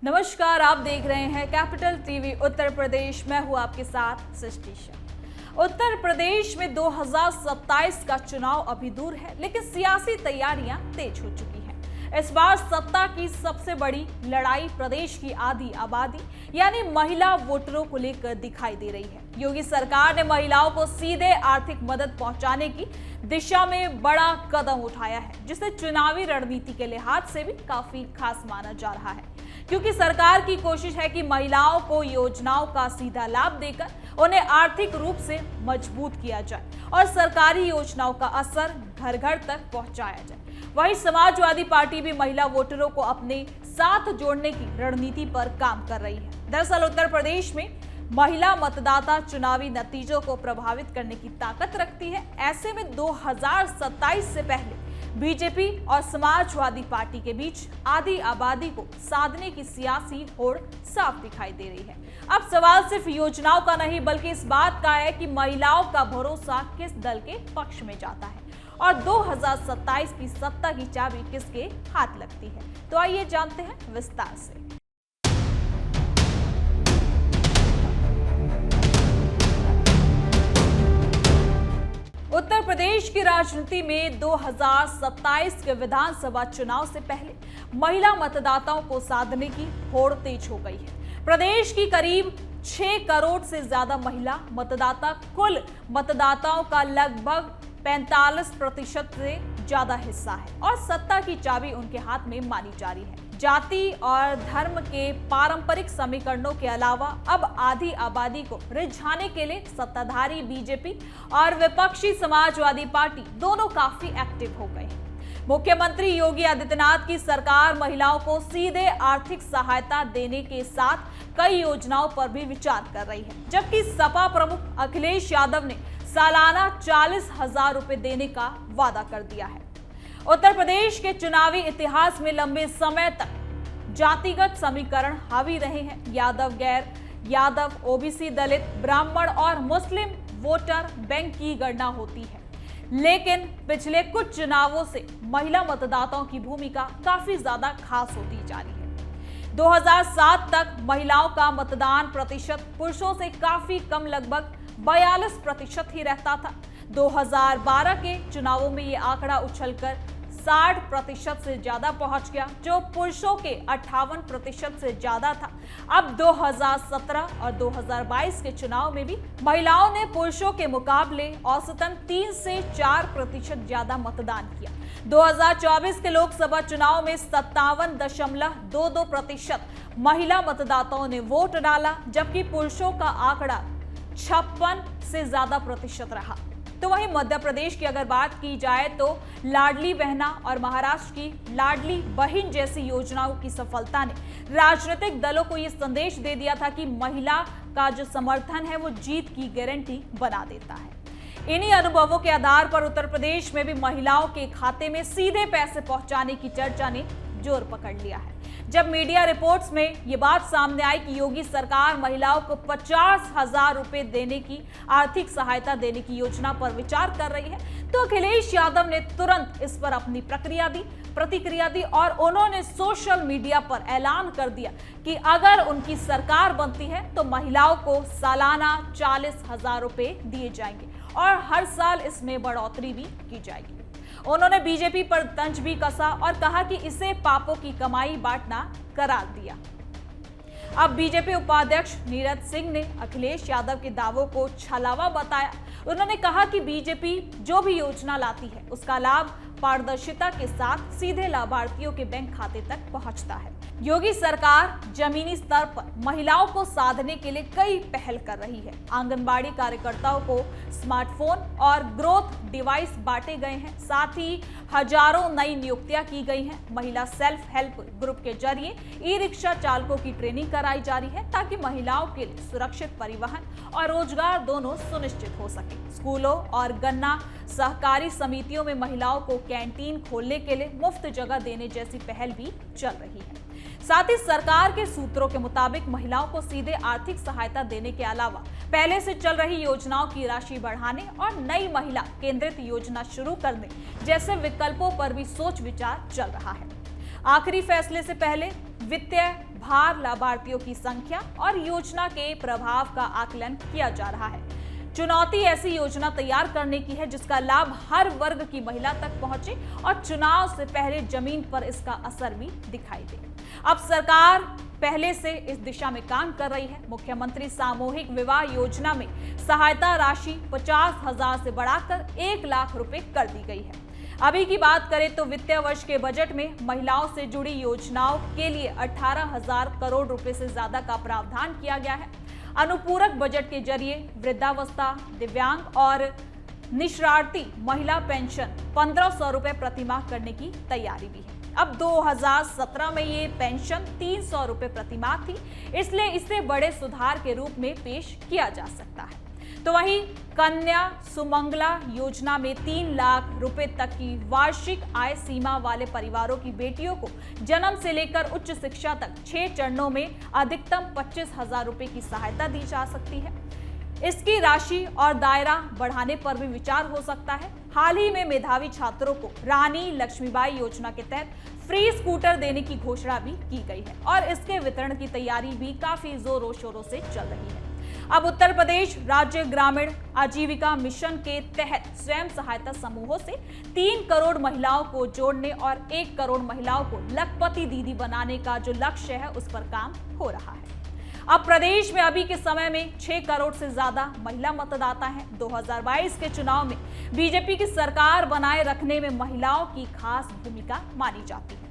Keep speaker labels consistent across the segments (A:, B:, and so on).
A: नमस्कार, आप देख रहे हैं कैपिटल टीवी उत्तर प्रदेश। मैं हूं आपके साथ सृष्टि शाह। उत्तर प्रदेश में 2027 का चुनाव अभी दूर है, लेकिन सियासी तैयारियां तेज हो चुकी हैं। इस बार सत्ता की सबसे बड़ी लड़ाई प्रदेश की आधी आबादी यानी महिला वोटरों को लेकर दिखाई दे रही है। योगी सरकार ने महिलाओं को सीधे आर्थिक मदद पहुंचाने की दिशा में बड़ा कदम उठाया है, जिसे चुनावी रणनीति के लिहाज से भी काफी खास माना जा रहा है, क्योंकि सरकार की कोशिश है कि महिलाओं को योजनाओं का सीधा लाभ देकर उन्हें आर्थिक रूप से मजबूत किया जाए और सरकारी योजनाओं का असर घर घर तक पहुंचाया जाए। वहीं समाजवादी पार्टी भी महिला वोटरों को अपने साथ जोड़ने की रणनीति पर काम कर रही है। दरअसल उत्तर प्रदेश में महिला मतदाता चुनावी नतीजों को प्रभावित करने की ताकत रखती है। ऐसे में 2027 से पहले बीजेपी और समाजवादी पार्टी के बीच आधी आबादी को साधने की सियासी होड़ साफ दिखाई दे रही है। अब सवाल सिर्फ योजनाओं का नहीं, बल्कि इस बात का है कि महिलाओं का भरोसा किस दल के पक्ष में जाता है और 2027 की सत्ता की चाबी किसके हाथ लगती है। तो आइए जानते हैं विस्तार से। उत्तर प्रदेश की राजनीति में 2027 के विधानसभा चुनाव से पहले महिला मतदाताओं को साधने की होड़ तेज हो गई है। प्रदेश की करीब 6 करोड़ से ज्यादा महिला मतदाता कुल मतदाताओं का लगभग 45% से ज्यादा हिस्सा है और सत्ता की चाबी उनके हाथ में मानी जा रही है। जाति और धर्म के पारंपरिक समीकरणों के अलावा अब आधी आबादी को रिझाने के लिए सत्ताधारी बीजेपी और विपक्षी समाजवादी पार्टी दोनों काफी एक्टिव हो गए हैं। मुख्यमंत्री योगी आदित्यनाथ की सरकार महिलाओं को सीधे आर्थिक सहायता देने के साथ कई योजनाओं पर भी विचार कर रही है, जबकि सपा प्रमुख अखिलेश यादव ने सालाना 40,000 रुपए देने का वादा कर दिया है। उत्तर प्रदेश के चुनावी इतिहास में लंबे समय तक जातिगत समीकरण हावी रहे हैं। यादव, गैर यादव, ओबीसी, दलित, ब्राह्मण और मुस्लिम वोटर बैंक की गणना होती है, लेकिन पिछले कुछ चुनावों से महिला मतदाताओं की भूमिका काफी ज्यादा खास होती जा रही है। 2007 तक महिलाओं का मतदान प्रतिशत पुरुषों से काफी कम, लगभग 42% ही रहता था। 2012 के चुनावों में ये आंकड़ा उछलकर 60% से ज्यादा पहुंच गया, जो पुरुषों के 58% से ज्यादा था। अब 2017 और 2022 के चुनाव में भी महिलाओं ने पुरुषों के मुकाबले औसतन 3 से 4% ज्यादा मतदान किया। 2024 के लोकसभा चुनाव में 57.22% महिला मतदाताओं ने वोट डाला, जबकि पुरुषों का आंकड़ा 56 से ज्यादा प्रतिशत रहा। तो वहीं मध्य प्रदेश की अगर बात की जाए तो लाडली बहना और महाराष्ट्र की लाडली बहन जैसी योजनाओं की सफलता ने राजनीतिक दलों को यह संदेश दे दिया था कि महिला का जो समर्थन है वो जीत की गारंटी बना देता है। इन्हीं अनुभवों के आधार पर उत्तर प्रदेश में भी महिलाओं के खाते में सीधे पैसे पहुंचाने की चर्चा ने जोर पकड़ लिया है। जब मीडिया रिपोर्ट्स में ये बात सामने आई कि योगी सरकार महिलाओं को 50,000 रुपए देने की आर्थिक सहायता देने की योजना पर विचार कर रही है, तो अखिलेश यादव ने तुरंत इस पर अपनी प्रतिक्रिया दी और उन्होंने सोशल मीडिया पर ऐलान कर दिया कि अगर उनकी सरकार बनती है तो महिलाओं को सालाना 40,000 रुपए दिए जाएंगे और हर साल इसमें बढ़ोतरी भी की जाएगी। उन्होंने बीजेपी पर तंज भी कसा और कहा कि इसे पापों की कमाई बांटना करार दिया। अब बीजेपी उपाध्यक्ष नीरज सिंह ने अखिलेश यादव के दावों को छलावा बताया। उन्होंने कहा कि बीजेपी जो भी योजना लाती है उसका लाभ पारदर्शिता के साथ सीधे लाभार्थियों के बैंक खाते तक पहुंचता है। योगी सरकार जमीनी स्तर पर महिलाओं को साधने के लिए कई पहल कर रही है। आंगनबाड़ी कार्यकर्ताओं को स्मार्टफोन और ग्रोथ डिवाइस बांटे गए हैं, साथ ही हजारों नई नियुक्तियां की गई हैं। महिला सेल्फ हेल्प ग्रुप के जरिए ई रिक्शा चालकों की ट्रेनिंग कराई जा रही है, ताकि महिलाओं के लिए सुरक्षित परिवहन और रोजगार दोनों सुनिश्चित हो सके। स्कूलों और गन्ना सहकारी समितियों में महिलाओं को कैंटीन खोलने के लिए मुफ्त जगह देने जैसी पहल भी चल रही है। साथ ही सरकार के सूत्रों के मुताबिक महिलाओं को सीधे आर्थिक सहायता देने के अलावा पहले से चल रही योजनाओं की राशि बढ़ाने और नई महिला केंद्रित योजना शुरू करने जैसे विकल्पों पर भी सोच विचार चल रहा है। आखिरी फैसले से पहले वित्तीय भार, लाभार्थियों की संख्या और योजना के प्रभाव का आकलन किया जा रहा है। चुनौती ऐसी योजना तैयार करने की है जिसका लाभ हर वर्ग की महिला तक पहुंचे और चुनाव से पहले जमीन पर इसका असर भी दिखाई दे। अब सरकार पहले से इस दिशा में काम कर रही है। मुख्यमंत्री सामूहिक विवाह योजना में सहायता राशि 50,000 से बढ़ाकर 1 लाख रुपए कर दी गई है। अभी की बात करें तो वित्तीय वर्ष के बजट में महिलाओं से जुड़ी योजनाओं के लिए 18,000 करोड़ रुपए से ज्यादा का प्रावधान किया गया है। अनुपूरक बजट के जरिए वृद्धावस्था, दिव्यांग और निःशर्ती महिला पेंशन 1,500 रुपए प्रतिमाह करने की तैयारी भी है। अब 2017 में ये पेंशन 300 रुपए प्रतिमाह थी, इसलिए इसे बड़े सुधार के रूप में पेश किया जा सकता है। तो वहीं कन्या सुमंगला योजना में 3 लाख रुपए तक की वार्षिक आय सीमा वाले परिवारों की बेटियों को जन्म से लेकर उच्च शिक्षा तक 6 चरणों में अधिकतम 25,000 रुपए की सहायता दी जा सकती है। इसकी राशि और दायरा बढ़ाने पर भी विचार हो सकता है। हाल ही में मेधावी छात्रों को रानी लक्ष्मीबाई योजना के तहत फ्री स्कूटर देने की घोषणा भी की गई है और इसके वितरण की तैयारी भी काफी जोरों शोरों से चल रही है। अब उत्तर प्रदेश राज्य ग्रामीण आजीविका मिशन के तहत स्वयं सहायता समूहों से 3 करोड़ महिलाओं को जोड़ने और 1 करोड़ महिलाओं को लखपति दीदी बनाने का जो लक्ष्य है उस पर काम हो रहा है। अब प्रदेश में अभी के समय में 6 करोड़ से ज्यादा महिला मतदाता हैं। 2022 के चुनाव में बीजेपी की सरकार बनाए रखने में महिलाओं की खास भूमिका मानी जाती है।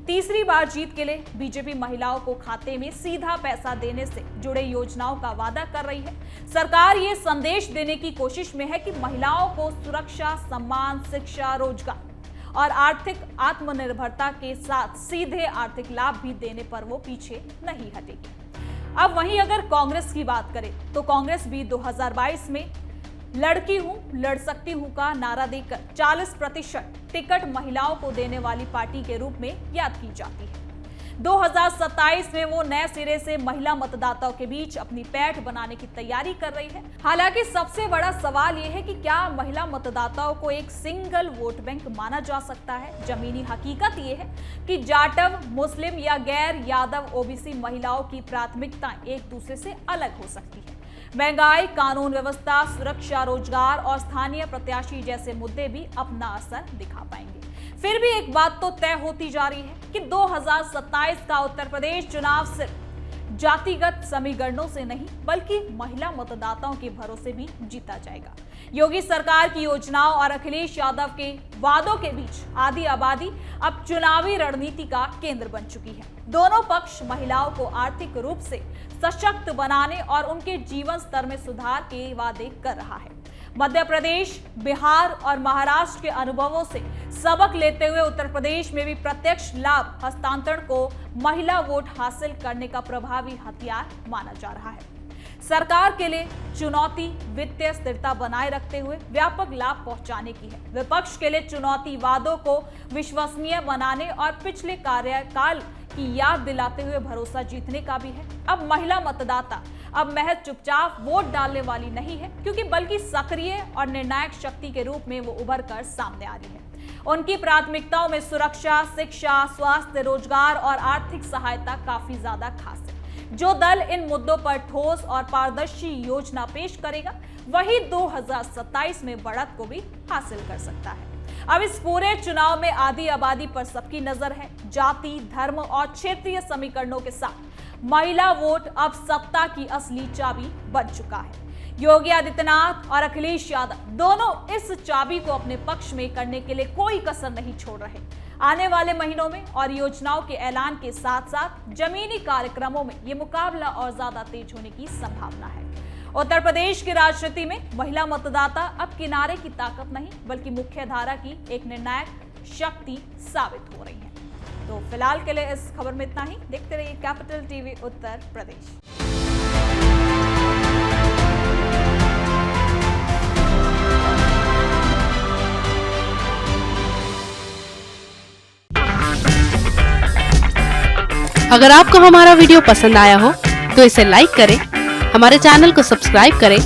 A: तीसरी बार जीत के लिए बीजेपी महिलाओं को खाते में सीधा पैसा देने से जुड़े योजनाओं का वादा कर रही है। सरकार ये संदेश देने की कोशिश में है कि महिलाओं को सुरक्षा, सम्मान, शिक्षा, रोजगार और आर्थिक आत्मनिर्भरता के साथ सीधे आर्थिक लाभ भी देने पर वो पीछे नहीं हटेगी। अब वहीं अगर कांग्रेस की बात करें तो कांग्रेस भी 2022 में लड़की हूं, लड़ सकती हूं का नारा देकर 40% टिकट महिलाओं को देने वाली पार्टी के रूप में याद की जाती है। 2027 में वो नए सिरे से महिला मतदाताओं के बीच अपनी पैठ बनाने की तैयारी कर रही है। हालांकि सबसे बड़ा सवाल ये है कि क्या महिला मतदाताओं को एक सिंगल वोट बैंक माना जा सकता है। जमीनी हकीकत ये है कि जाटव, मुस्लिम या गैर यादव ओबीसी महिलाओं की प्राथमिकता एक दूसरे से अलग हो सकती है। महंगाई, कानून व्यवस्था, सुरक्षा, रोजगार और स्थानीय प्रत्याशी जैसे मुद्दे भी अपना असर दिखा पाएंगे। फिर भी एक बात तो तय होती जा रही है कि 2027 का उत्तर प्रदेश चुनाव सिर्फ जातिगत समीकरणों से नहीं बल्कि महिला मतदाताओं के भरोसे भी जीता जाएगा। योगी सरकार की योजनाओं और अखिलेश यादव के वादों के बीच आधी आबादी अब चुनावी रणनीति का केंद्र बन चुकी है। दोनों पक्ष महिलाओं को आर्थिक रूप से सशक्त बनाने और उनके जीवन स्तर में सुधार के वादे कर रहा है। मध्य प्रदेश, बिहार और महाराष्ट्र के अनुभवों से सबक लेते हुए उत्तर प्रदेश में भी प्रत्यक्ष लाभ हस्तांतरण को महिला वोट हासिल करने का प्रभावी हथियार माना जा रहा है। सरकार के लिए चुनौती वित्तीय स्थिरता बनाए रखते हुए व्यापक लाभ पहुंचाने की है। विपक्ष के लिए चुनौती वादों को विश्वसनीय बनाने और पिछले कार्यकाल की याद दिलाते हुए भरोसा जीतने का भी है। अब महिला मतदाता अब महज चुपचाप वोट डालने वाली नहीं है, क्योंकि बल्कि सक्रिय और निर्णायक शक्ति के रूप में वो उभर कर सामने आ रही है। उनकी प्राथमिकताओं में सुरक्षा, शिक्षा, स्वास्थ्य, रोजगार और आर्थिक सहायता काफी ज्यादा खास है। जो दल इन मुद्दों पर ठोस और पारदर्शी योजना पेश करेगा वही 2027 में बढ़त को भी हासिल कर सकता है। अब इस पूरे चुनाव में आधी आबादी पर सबकी नजर है। जाति, धर्म और क्षेत्रीय समीकरणों के साथ महिला वोट अब सत्ता की असली चाबी बन चुका है। योगी आदित्यनाथ और अखिलेश यादव दोनों इस चाबी को अपने पक्ष में करने के लिए कोई कसर नहीं छोड़ रहे। आने वाले महीनों में और योजनाओं के ऐलान के साथ साथ जमीनी कार्यक्रमों में ये मुकाबला और ज्यादा तेज होने की संभावना है। उत्तर प्रदेश की राजनीति में महिला मतदाता अब किनारे की ताकत नहीं बल्कि मुख्य धारा की एक निर्णायक शक्ति साबित हो रही है। तो फिलहाल के लिए इस खबर में इतना ही। देखते रहिए कैपिटल टीवी उत्तर प्रदेश।
B: अगर आपको हमारा वीडियो पसंद आया हो तो इसे लाइक करें, हमारे चैनल को सब्सक्राइब करें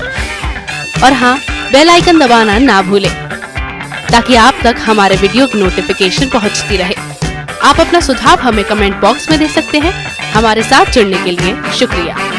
B: और हाँ, बेल आइकन दबाना ना भूलें ताकि आप तक हमारे वीडियो की नोटिफिकेशन पहुंचती रहे। आप अपना सुझाव हमें कमेंट बॉक्स में दे सकते हैं हमारे साथ जुड़ने के लिए शुक्रिया।